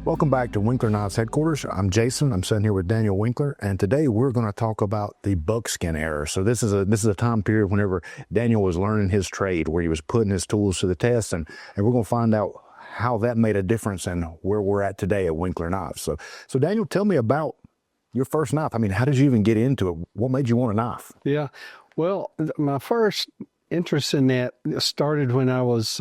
Welcome back to Winkler Knives headquarters. I'm Jason. I'm sitting here with Daniel Winkler, and today we're going to talk about the buckskin era. So this is a time period whenever Daniel was learning his trade, where he was putting his tools to the test, and we're going to find out how that made a difference in where we're at today at Winkler Knives. So Daniel, tell me about your first knife. I mean, how did you even get into it? What made you want a knife? Yeah, well, my first interest in that started when I was.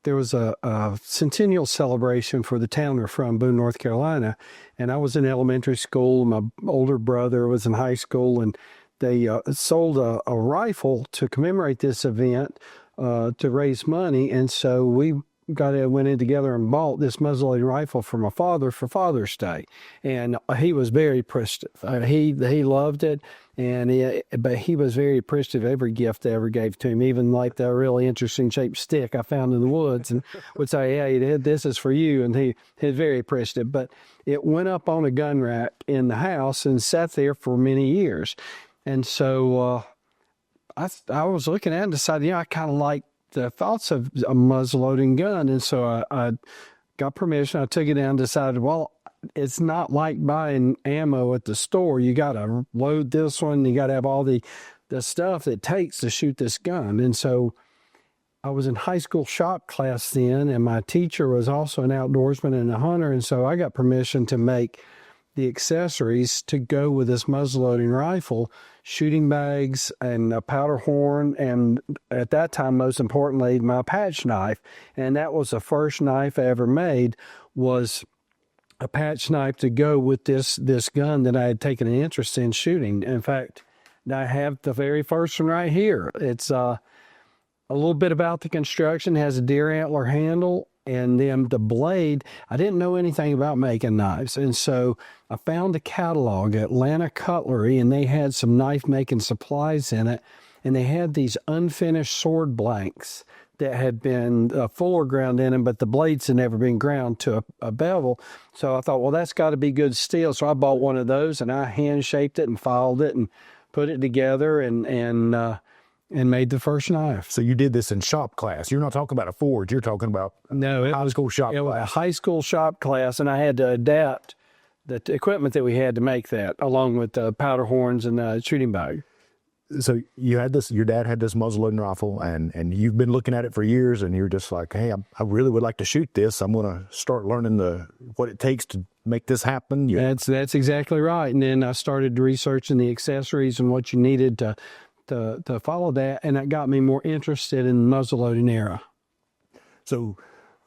There was a centennial celebration for the town we're from, Boone, North Carolina, and I was in elementary school. My older brother was in high school, and they sold a rifle to commemorate this event to raise money, and so we went in together and bought this muzzleloading rifle for my father for Father's Day, and he was very appreciative. He loved it, but he was very appreciative of every gift I ever gave to him, even like the really interesting shaped stick I found in the woods, and would say, "Hey, this is for you," and he was very appreciative. But it went up on a gun rack in the house and sat there for many years, and so I was looking at it and decided, I kind of like the thoughts of a muzzleloading gun. And so I got permission. I took it down and decided, well, it's not like buying ammo at the store. You got to load this one. You got to have all the stuff it takes to shoot this gun. And so I was in high school shop class then, and my teacher was also an outdoorsman and a hunter. And so I got permission to make the accessories to go with this muzzleloading rifle, shooting bags and a powder horn, and at that time, most importantly, my patch knife. And that was the first knife I ever made, was a patch knife to go with this gun that I had taken an interest in shooting. In fact, I have the very first one right here. It's a little bit about the construction. It has a deer antler handle. And then the blade, I didn't know anything about making knives. And so I found a catalog, Atlanta Cutlery, and they had some knife making supplies in it. And they had these unfinished sword blanks that had been fuller ground in them, but the blades had never been ground to a bevel. So I thought, well, that's got to be good steel. So I bought one of those, and I hand shaped it and filed it and put it together and made the first knife. So you did this in shop class. You're not talking about a forge. You're talking about high school shop class. A high school shop class, and I had to adapt the equipment that we had to make that, along with the powder horns and the shooting bag. So you had this. Your dad had this muzzleloading rifle, and you've been looking at it for years, and you're just like, hey, I really would like to shoot this. I'm going to start learning what it takes to make this happen. That's exactly right. And then I started researching the accessories and what you needed to follow that, and it got me more interested in the muzzleloading era. So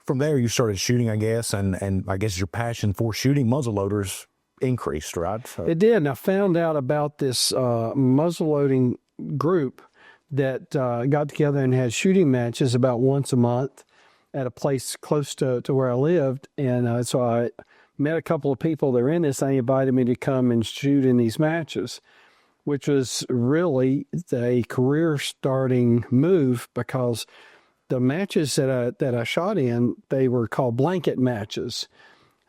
from there, you started shooting, I guess, and I guess your passion for shooting muzzleloaders increased, right? So. It did, and I found out about this muzzleloading group that got together and had shooting matches about once a month at a place close to where I lived, and so I met a couple of people that were in this. They invited me to come and shoot in these matches, which was really a career-starting move, because the matches that I shot in, they were called blanket matches.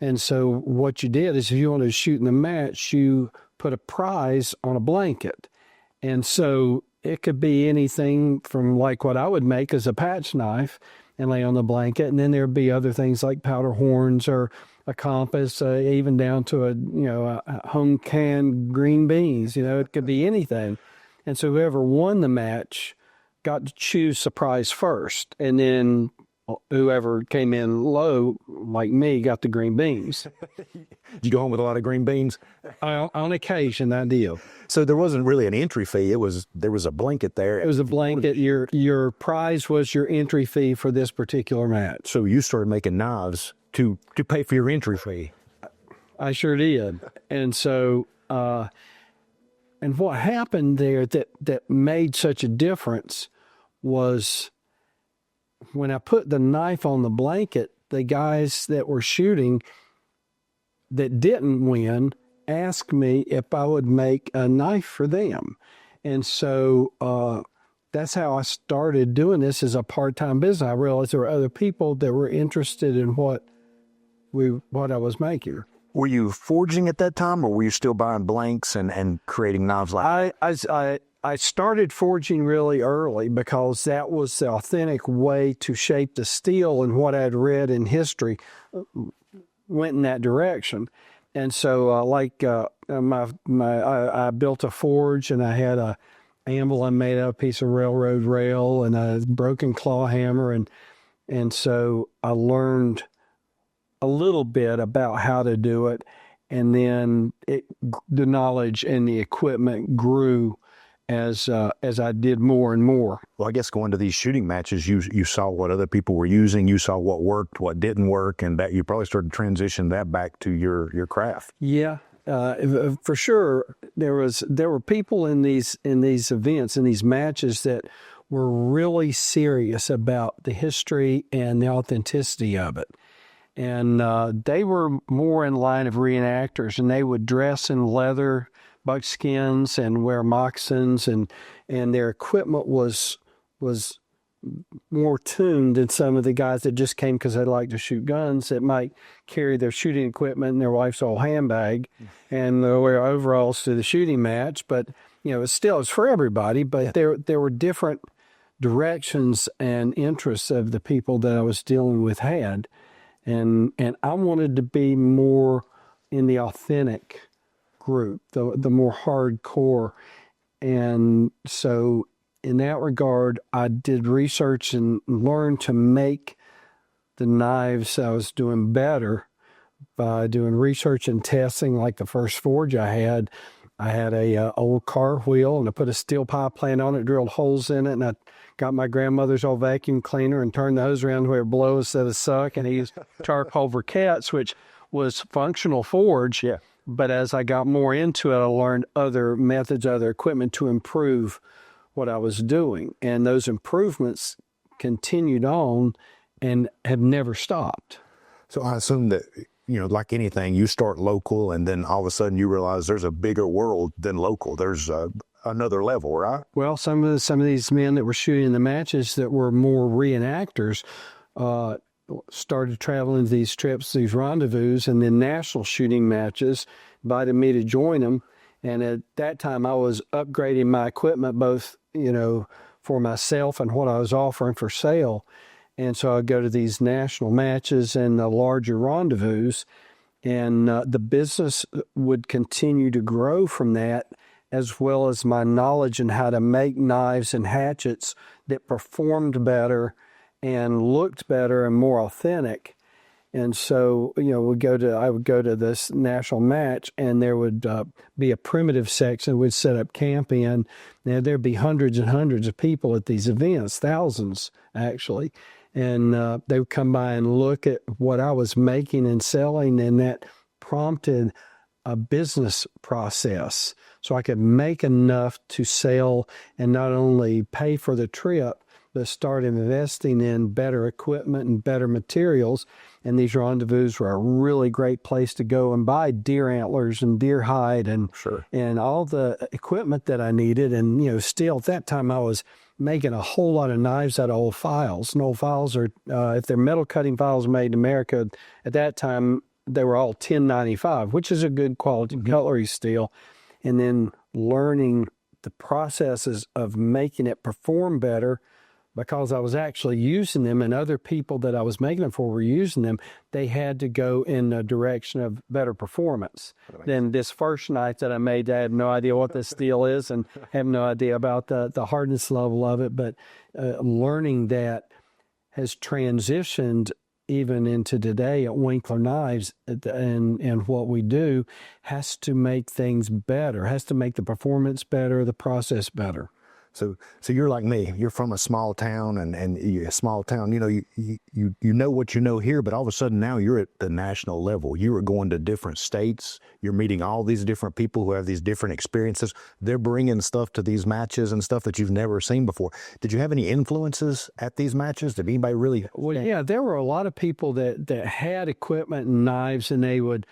And so what you did is, if you wanted to shoot in the match, you put a prize on a blanket. And so it could be anything from like what I would make as a patch knife and lay on the blanket, and then there'd be other things like powder horns or a compass, even down to a home canned green beans. It could be anything. And so whoever won the match got to choose the prize first, and then whoever came in low, like me, got the green beans. Did you go home with a lot of green beans? On occasion, I did. So there wasn't really an entry fee. There was a blanket there. It was a blanket. Your prize was your entry fee for this particular match. So you started making knives to pay for your entry fee. I sure did. And so, and what happened there that made such a difference was, when I put the knife on the blanket, the guys that were shooting that didn't win asked me if I would make a knife for them. And so that's how I started doing this as a part-time business. I realized there were other people that were interested in what I was making. Were you forging at that time, or were you still buying blanks and creating knives like that? I started forging really early, because that was the authentic way to shape the steel, and what I'd read in history. went in that direction. And so, I built a forge, and I had a anvil I made out of a piece of railroad rail and a broken claw hammer, and so I learned a little bit about how to do it, and then the knowledge and the equipment grew as I did more and more. Well, I guess going to these shooting matches, you saw what other people were using, you saw what worked, what didn't work, and that you probably started to transition that back to your craft. Yeah, for sure. There were people in these events, in these matches, that were really serious about the history and the authenticity of it. And they were more in line of reenactors, and they would dress in leather buckskins and wear moccasins, and their equipment was more tuned than some of the guys that just came because they like to shoot guns, that might carry their shooting equipment in their wife's old handbag and they'll wear overalls to the shooting match. But it's for everybody. But there were different directions and interests of the people that I was dealing with had, and I wanted to be more in the authentic group, the more hardcore. And so in that regard, I did research and learned to make the knives I was doing better by doing research and testing. Like the first forge I had a old car wheel, and I put a steel pipe plant on it, drilled holes in it, and I got my grandmother's old vacuum cleaner and turned the hose around where it blow instead of suck, and I used charcoal briquettes, which was functional forge. Yeah. But as I got more into it, I learned other methods, other equipment to improve what I was doing. And those improvements continued on and have never stopped. So I assume that, like anything, you start local, and then all of a sudden you realize there's a bigger world than local. There's another level, right? Well, some of these men that were shooting the matches that were more reenactors started traveling these trips, these rendezvous, and then national shooting matches, invited me to join them. And at that time, I was upgrading my equipment, both, for myself and what I was offering for sale. And so I'd go to these national matches and the larger rendezvous, and the business would continue to grow from that, as well as my knowledge in how to make knives and hatchets that performed better and looked better and more authentic. And so, I would go to this national match, and there would be a primitive section we'd set up camp in. Now, there'd be hundreds and hundreds of people at these events, thousands actually. And they would come by and look at what I was making and selling, and that prompted a business process. So I could make enough to sell and not only pay for the trip, but start investing in better equipment and better materials. And these rendezvous were a really great place to go and buy deer antlers and deer hide and all the equipment that I needed. And, still at that time I was making a whole lot of knives out of old files. And old files are, if they're metal cutting files made in America, at that time they were all 1095, which is a good quality cutlery steel. And then learning the processes of making it perform better, because I was actually using them and other people that I was making them for were using them, they had to go in the direction of better performance. Then this first knife that I made, I had no idea what this steel is and have no idea about the hardness level of it, but learning that has transitioned even into today at Winkler Knives, and what we do has to make things better, has to make the performance better, the process better. So you're like me. You're from a small town, and a small town. You know what you know here, but all of a sudden now you're at the national level. You are going to different states. You're meeting all these different people who have these different experiences. They're bringing stuff to these matches and stuff that you've never seen before. Did you have any influences at these matches? Did anybody really? Well, yeah, there were a lot of people that had equipment and knives, and they would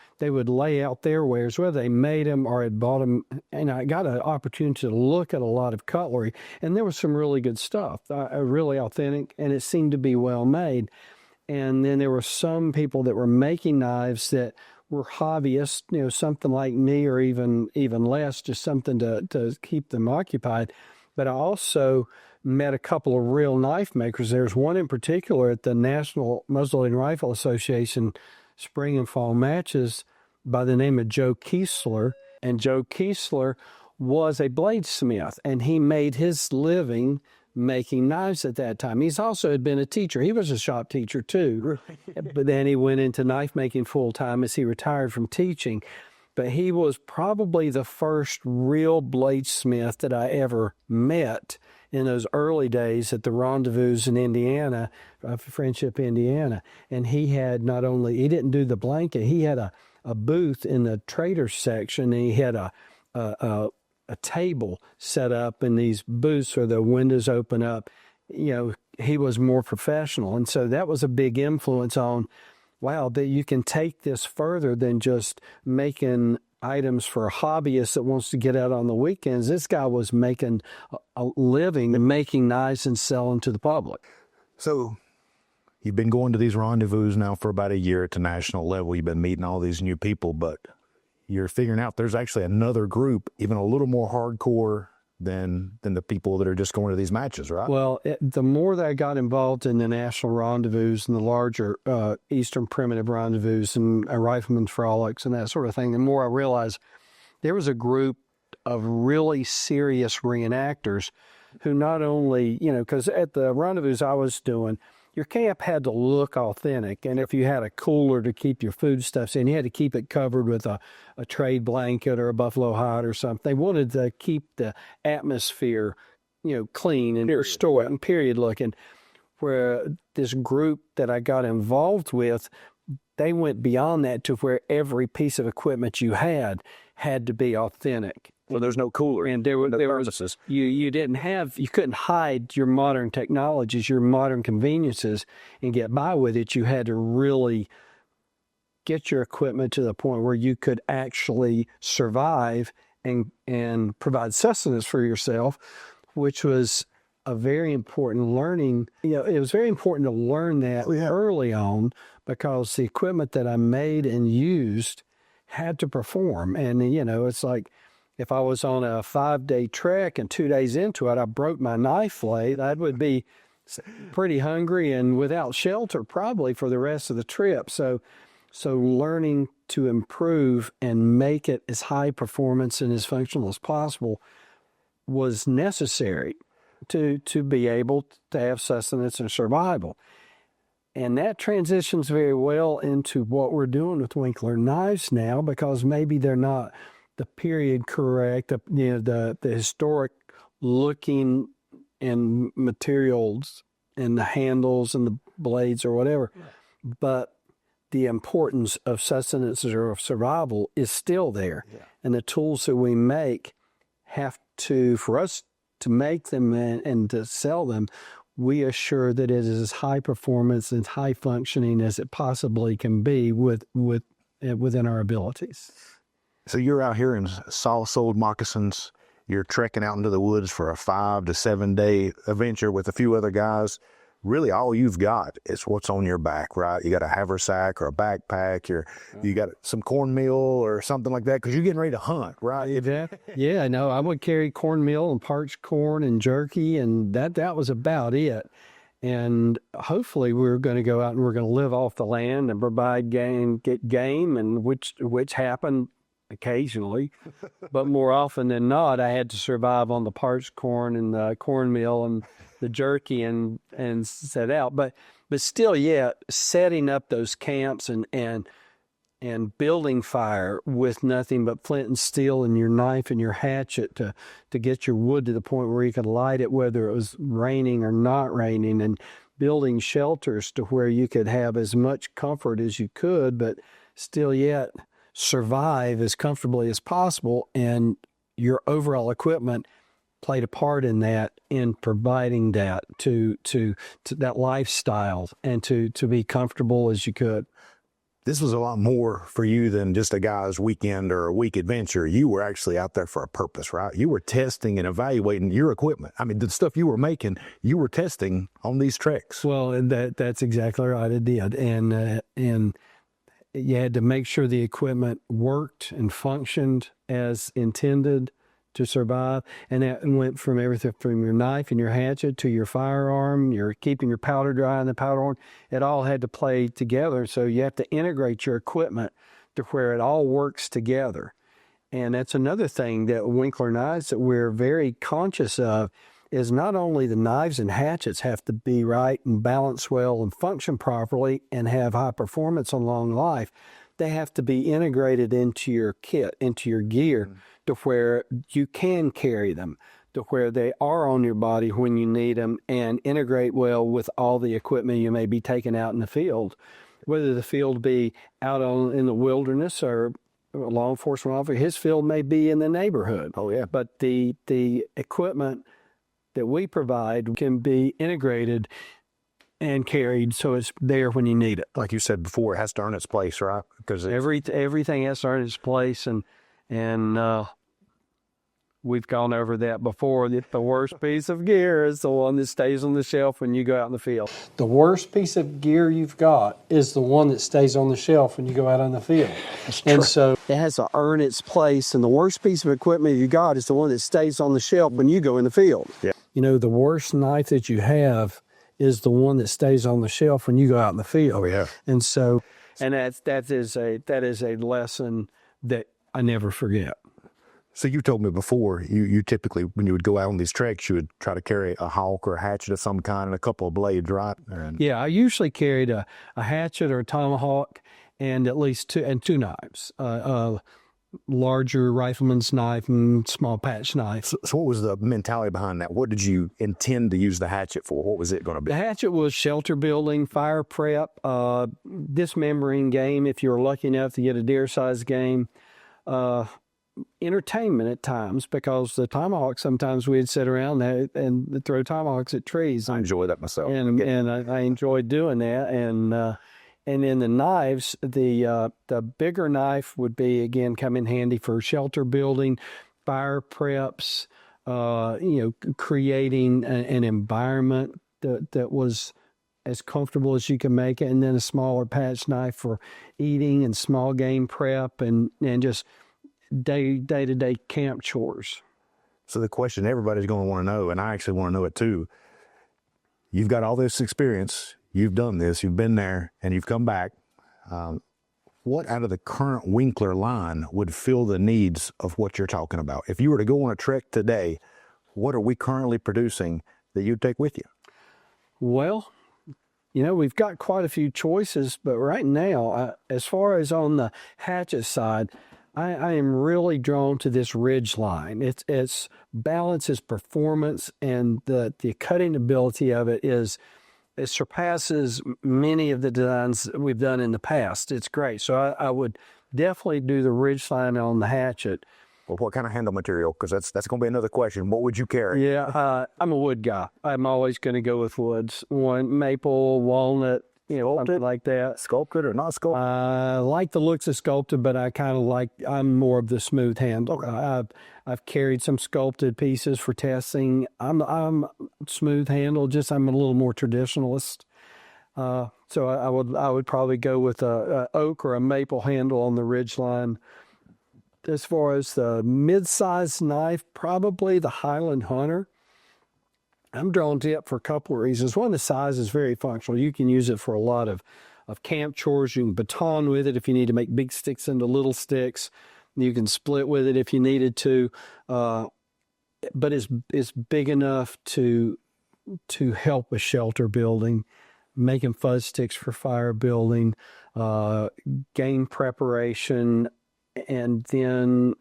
lay out their wares, whether they made them or had bought them. And I got an opportunity to look at a lot of cutlery. And there was some really good stuff, really authentic, and it seemed to be well made. And then there were some people that were making knives that were hobbyists, something like me, or even less, just something to keep them occupied. But I also met a couple of real knife makers. There's one in particular at the National Muzzleloading Rifle Association spring and fall matches by the name of Joe Kiesler. And Joe Kiesler was a bladesmith, and he made his living making knives at that time. He's also had been a teacher. He was a shop teacher too, but then he went into knife making full time as he retired from teaching. But he was probably the first real bladesmith that I ever met in those early days at the Rendezvous in Indiana, Friendship, Indiana. And he had not only, he didn't do the blanket, he had a booth in the trader section, and he had a table set up in these booths where the windows open up. You know, he was more professional. And so that was a big influence on, wow, that you can take this further than just making items for a hobbyist that wants to get out on the weekends. This guy was making a living and making knives and selling to the public. So you've been going to these rendezvous now for about a year at the national level. You've been meeting all these new people, but you're figuring out there's actually another group, even a little more hardcore than the people that are just going to these matches, right? Well, the more that I got involved in the national rendezvous and the larger Eastern primitive rendezvous and riflemen's frolics and that sort of thing, the more I realized there was a group of really serious reenactors who not only, you know, because at the rendezvous I was doing, your camp had to look authentic. And if you had a cooler to keep your foodstuffs in, you had to keep it covered with a trade blanket or a buffalo hide or something. They wanted to keep the atmosphere, you know, clean and restored and period looking. Where this group that I got involved with, they went beyond that to where every piece of equipment you had to be authentic. Well, there's no cooler. And there was you couldn't hide your modern technologies, your modern conveniences, and get by with it. You had to really get your equipment to the point where you could actually survive and provide sustenance for yourself, which was a very important learning. You know, it was very important to learn that early on, because the equipment that I made and used had to perform. And, you know, it's like, if I was on a 5-day trek and 2 days into it, I broke my knife blade, I would be pretty hungry and without shelter probably for the rest of the trip. So learning to improve and make it as high performance and as functional as possible was necessary to be able to have sustenance and survival. And that transitions very well into what we're doing with Winkler knives now, because maybe they're not the period correct, the historic looking and materials and the handles and the blades or whatever, but the importance of sustenance or of survival is still there. Yeah. And the tools that we make have to, for us to make them and to sell them, we assure that it is as high performance and high functioning as it possibly can be within our abilities. So you're out here in saw-soled moccasins. You're trekking out into the woods for a 5 to 7 day adventure with a few other guys. Really, all you've got is what's on your back, right? You got a haversack or a backpack, you got some cornmeal or something like that, because you're getting ready to hunt, right? Yeah, no, I would carry cornmeal and parched corn and jerky, and that was about it. And hopefully we're going to go out and we're going to live off the land and provide get game, and which happened occasionally, but more often than not, I had to survive on the parched corn and the cornmeal and the jerky and set out. But still, setting up those camps and building fire with nothing but flint and steel and your knife and your hatchet to get your wood to the point where you could light it, whether it was raining or not raining, and building shelters to where you could have as much comfort as you could, but still yet survive as comfortably as possible. And your overall equipment played a part in that, in providing that to that lifestyle and to be comfortable as you could. This was a lot more for you than just a guy's weekend or a week adventure. You were actually out there for a purpose, right? You were testing and evaluating your equipment. I mean, the stuff you were making, you were testing on these treks. Well, and that's exactly right. It did. And you had to make sure the equipment worked and functioned as intended to survive. And that went from everything from your knife and your hatchet to your firearm, you're keeping your powder dry in the powder horn. It all had to play together. So you have to integrate your equipment to where it all works together. And that's another thing that Winkler knives that we're very conscious of is not only the knives and hatchets have to be right and balance well and function properly and have high performance and long life, they have to be integrated into your kit, into your gear, to where you can carry them, to where they are on your body when you need them and integrate well with all the equipment you may be taking out in the field. Whether the field be out in the wilderness or a law enforcement officer, his field may be in the neighborhood. Oh, yeah. But the equipment that we provide can be integrated and carried so it's there when you need it. Like you said before, it has to earn its place, right? Because everything has to earn its place, and we've gone over that before. The worst piece of gear is the one that stays on the shelf when you go out in the field. The worst piece of gear you've got is the one that stays on the shelf when you go out on the field. And so it has to earn its place, and the worst piece of equipment you got is the one that stays on the shelf when you go in the field. Yeah. You know, the worst knife that you have is the one that stays on the shelf when you go out in the field. Oh, yeah. And so, and that is a lesson that I never forget. So you told me before, you typically, when you would go out on these treks, you would try to carry a hawk or a hatchet of some kind and a couple of blades, right? Yeah, I usually carried a hatchet or a tomahawk and at least two knives, larger rifleman's knife and small patch knife. So what was the mentality behind that? What did you intend to use the hatchet for? What was it going to be? The hatchet was shelter building, fire prep, dismembering game if you were lucky enough to get a deer-sized game, entertainment at times, because the tomahawk, sometimes we'd sit around and throw tomahawks at trees. I enjoy that myself. And I enjoyed doing that. And then the knives, the bigger knife would be, again, come in handy for shelter building, fire preps, creating an environment that was as comfortable as you can make it. And then a smaller patch knife for eating and small game prep and just day-to-day camp chores. So the question everybody's going to want to know, and I actually want to know it too, you've got all this experience, you've done this, you've been there, and you've come back. What out of the current Winkler line would fill the needs of what you're talking about? If you were to go on a trek today, what are we currently producing that you'd take with you? Well, we've got quite a few choices, but right now, as far as on the hatchet side, I am really drawn to this ridge line. It's balance, its performance, and the cutting ability of it surpasses many of the designs that we've done in the past. It's great. So I would definitely do the ridge line on the hatchet. Well, what kind of handle material? Because that's going to be another question. What would you carry? Yeah, I'm a wood guy. I'm always going to go with woods. Maple, walnut, something like that. Sculpted or not sculpted? I like the looks of sculpted, but I'm more of the smooth handle. Okay. I've carried some sculpted pieces for testing. I'm smooth handle, I'm a little more traditionalist. So I would probably go with a oak or a maple handle on the ridge line. As far as the mid-sized knife, probably the Highland Hunter. I'm drawn to it for a couple of reasons. One, the size is very functional. You can use it for a lot of camp chores. You can baton with it if you need to make big sticks into little sticks. You can split with it if you needed to. But it's big enough to help with shelter building, making fuzz sticks for fire building, game preparation, and then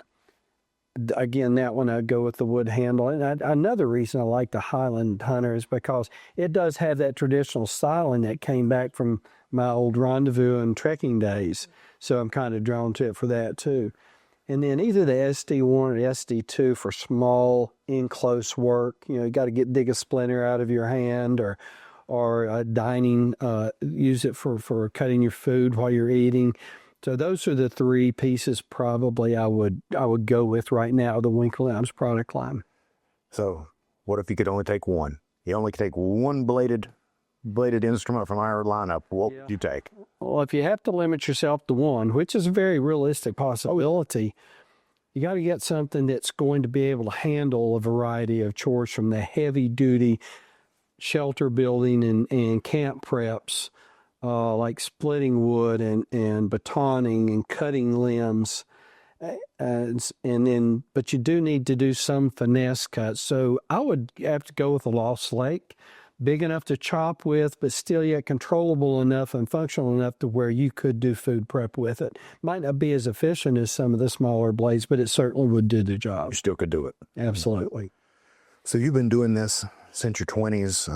again, that one I'd go with the wood handle. And another reason I like the Highland Hunter is because it does have that traditional styling that came back from my old rendezvous and trekking days. So I'm kind of drawn to it for that too. And then either the SD1 or the SD2 for small, in-close work. You got to dig a splinter out of your hand or dining, use it for cutting your food while you're eating. So those are the three pieces probably I would go with right now, the Winkler Knives product line. So what if you could only take one? You only could take one bladed instrument from our lineup. What would you take? Well, if you have to limit yourself to one, which is a very realistic possibility, You got to get something that's going to be able to handle a variety of chores, from the heavy duty shelter building and camp preps, like splitting wood and batoning and cutting limbs. But you do need to do some finesse cuts. So I would have to go with a lost lake, big enough to chop with, but still yet controllable enough and functional enough to where you could do food prep with it. Might not be as efficient as some of the smaller blades, but it certainly would do the job. You still could do it. Absolutely. So you've been doing this since your 20s.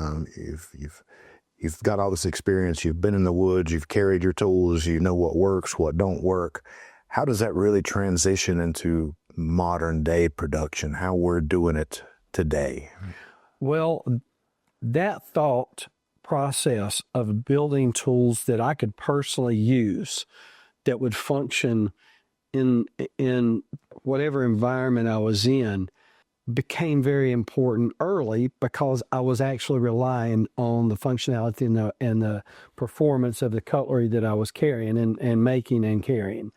You've got all this experience. You've been in the woods. You've carried your tools. You know what works, what don't work. How does that really transition into modern day production? How we're doing it today? Well, that thought process of building tools that I could personally use that would function in whatever environment I was in became very important early, because I was actually relying on the functionality and the performance of the cutlery that I was carrying and making and carrying.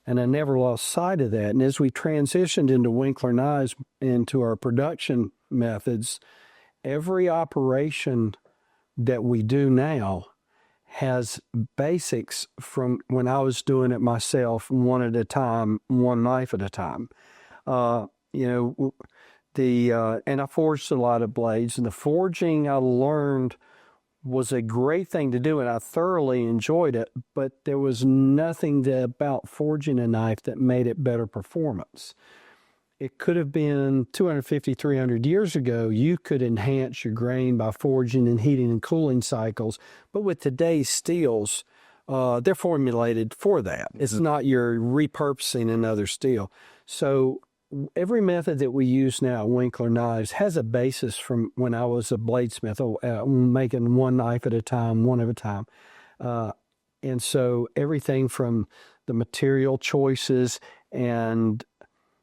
And I never lost sight of that. And as we transitioned into Winkler knives, into our production methods, every operation that we do now has basics from when I was doing it myself, one at a time, one knife at a time. And I forged a lot of blades, and the forging I learned was a great thing to do, and I thoroughly enjoyed it, but there was nothing about forging a knife that made it better performance. It could have been 250, 300 years ago, you could enhance your grain by forging and heating and cooling cycles, but with today's steels, they're formulated for that. It's not you're repurposing another steel. So every method that we use now at Winkler Knives has a basis from when I was a bladesmith, making one knife at a time, one at a time. And so everything from the material choices and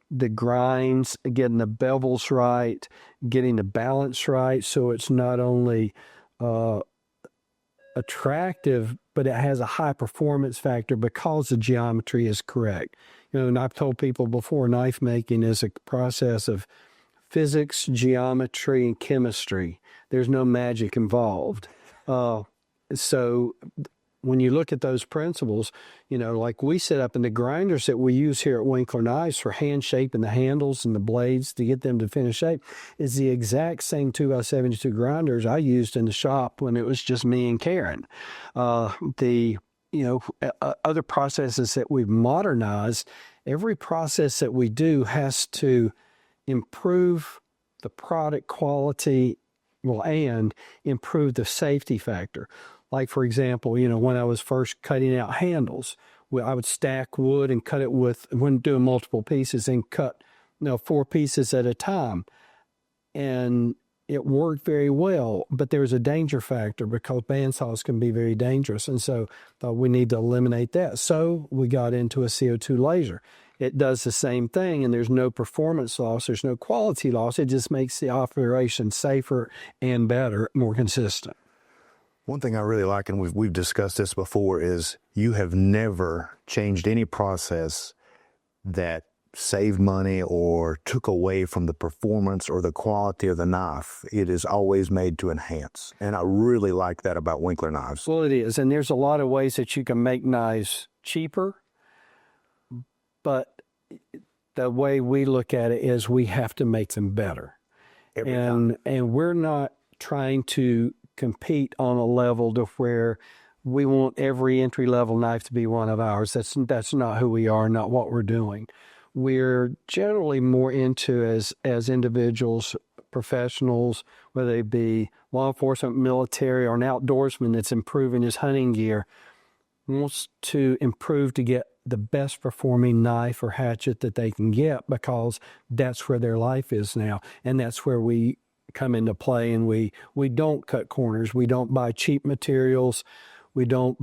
the grinds, getting the bevels right, getting the balance right, so it's not only attractive, but it has a high performance factor because the geometry is correct. And I've told people before, knife making is a process of physics, geometry, and chemistry. There's no magic involved. So when you look at those principles, like we set up in the grinders that we use here at Winkler Knives for hand shaping the handles and the blades to get them to finish shape, is the exact same 2x72 grinders I used in the shop when it was just me and Karen. Other processes that we've modernized, every process that we do has to improve the product quality, and improve the safety factor. Like, for example, when I was first cutting out handles, I would stack wood and cut it when doing multiple pieces, and cut 4 pieces at a time. And it worked very well, but there was a danger factor because bandsaws can be very dangerous. And so we need to eliminate that. So we got into a CO2 laser. It does the same thing, and there's no performance loss, there's no quality loss. It just makes the operation safer and better, more consistent. One thing I really like, and we've discussed this before, is you have never changed any process that saved money or took away from the performance or the quality of the knife. It is always made to enhance. And I really like that about Winkler knives. Well, it is. And there's a lot of ways that you can make knives cheaper. But the way we look at it is we have to make them better. And we're not trying to compete on a level to where we want every entry-level knife to be one of ours. That's not who we are, not what we're doing. We're generally more into, as individuals, professionals, whether they be law enforcement, military, or an outdoorsman that's improving his hunting gear, wants to improve to get the best performing knife or hatchet that they can get, because that's where their life is now. And that's where we come into play, and we don't cut corners. We don't buy cheap materials. We don't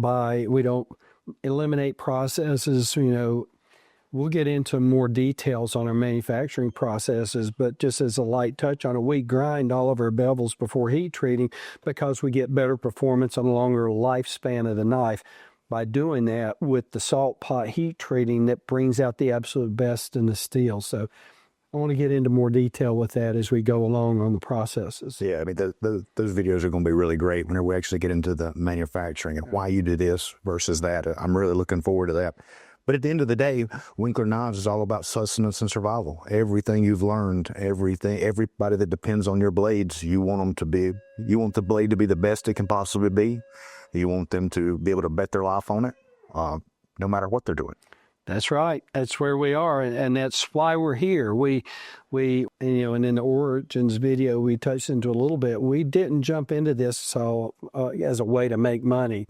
eliminate processes. We'll get into more details on our manufacturing processes, but just as a light touch on it, we grind all of our bevels before heat treating because we get better performance and a longer lifespan of the knife. by doing that with the salt pot heat treating that brings out the absolute best in the steel. So I want to get into more detail with that as we go along on the processes. Yeah, I mean, those videos are going to be really great whenever we actually get into the manufacturing and why you do this versus that. I'm really looking forward to that. But at the end of the day, Winkler Knives is all about sustenance and survival. Everything you've learned, everybody that depends on your blades, you want the blade to be the best it can possibly be. You want them to be able to bet their life on it, no matter what they're doing. That's right. That's where we are, and that's why we're here. We, and in the Origins video, we touched into a little bit. We didn't jump into this as a way to make money.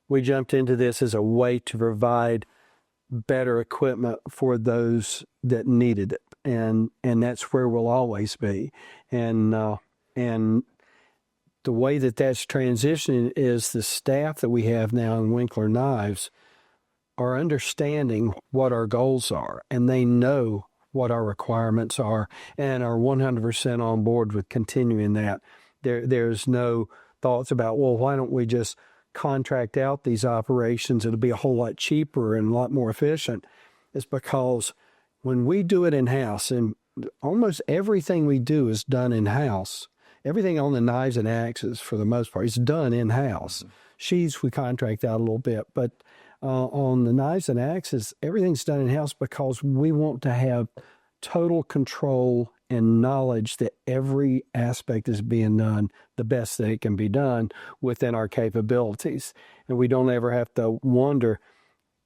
We jumped into this as a way to provide better equipment for those that needed it, and that's where we'll always be. And the way that's transitioning is the staff that we have now in Winkler Knives are understanding what our goals are, and they know what our requirements are and are 100% on board with continuing that. There's no thoughts about, well, why don't we just contract out these operations? It'll be a whole lot cheaper and a lot more efficient. It's because when we do it in-house, and almost everything we do is done in-house, everything on the knives and axes, for the most part, is done in-house. Sheaths we contract out a little bit, but on the knives and axes, everything's done in-house because we want to have total control and knowledge that every aspect is being done the best that it can be done within our capabilities. And we don't ever have to wonder,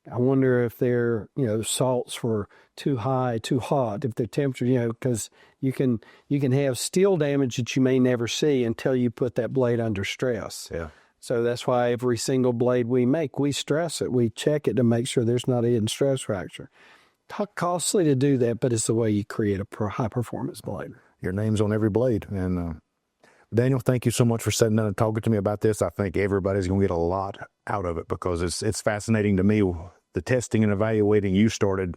I wonder if their salts were too high, too hot, if the temperature, because you can have steel damage that you may never see until you put that blade under stress. Yeah. So that's why every single blade we make, we stress it. We check it to make sure there's not a hidden stress fracture. Costly to do that, but it's the way you create a high-performance blade. Your name's on every blade. And Daniel, thank you so much for sitting down and talking to me about this. I think everybody's going to get a lot out of it because it's fascinating to me. The testing and evaluating you started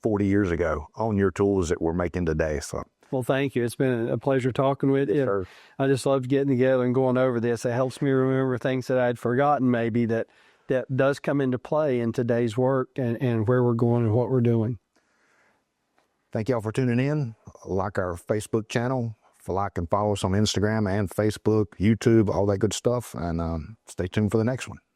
40 years ago on your tools that we're making today. So. Well, thank you. It's been a pleasure talking with you. Sure. I just loved getting together and going over this. It helps me remember things that I'd forgotten maybe that does come into play in today's work and where we're going and what we're doing. Thank y'all for tuning in. Like our Facebook channel. Like and follow us on Instagram and Facebook, YouTube, all that good stuff. And stay tuned for the next one.